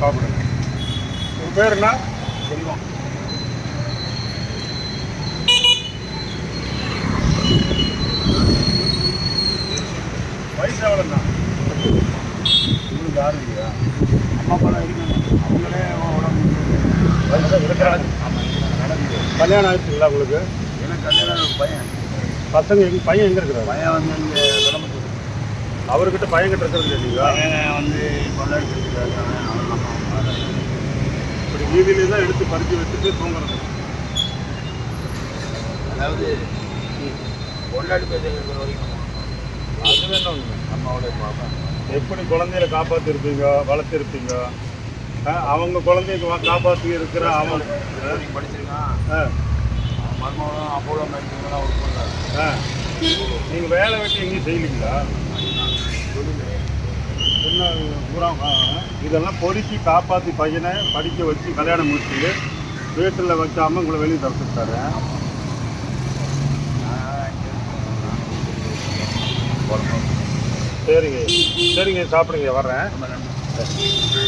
சாப்பிடுங்க. உங்கள் பேர் என்ன? செல்வம். வயசு எவ்வளோண்ணா? உங்களுக்கு யாரும் இல்லையா? அம்மா அப்பாலாம் இருக்கணும். அவங்களே உடம்பு வயசு இருக்கிறாங்க. ஆமாம் நடக்குது. கல்யாணம் ஆயிடுச்சுங்களா உங்களுக்கு? எனக்கு கல்யாணம் பையன் பையன் எங்கே இருக்கிறாரு? பையன் வந்து இங்கே கிளம்புறது. அவர்கிட்ட பையன் கிட்ட இருக்கிறது இல்லைங்களா? பையன் வந்து கொண்டாடி வச்சுருக்காரு. அவன் நம்ம இப்படி வீதியிலே தான் எடுத்து பறித்து வச்சுட்டு தூங்குறது. அதாவது கொண்டாடி பேசுகிற வரைக்கும் அது வேணும். அம்மாவோட பார்ப்பேன். எப்படி குழந்தையில காப்பாற்றிருப்பீங்க, வளர்த்திருப்பீங்க. அவங்க குழந்தைய காப்பாற்றி இருக்கிற அவன் படிச்சிருக்கான். அவன் மருமகளும் அப்போலோ மெடிக்கல்லாம் ஒர்க் பண்ணுறாரு. நீங்கள் வேலை வெட்டி எங்கேயும் செய்யலீங்களா? என்ன பூரா இதெல்லாம் பொறுக்கி காப்பாற்றி பையனை படிக்க வச்சு கல்யாணம் முடிச்சுட்டு வீட்டில் வைக்காமல் உங்களை வெளியே தடுத்துட்டாரு. சரிங்க, சாப்பிடுங்க, வர்றேன். ரொம்ப நன்றி.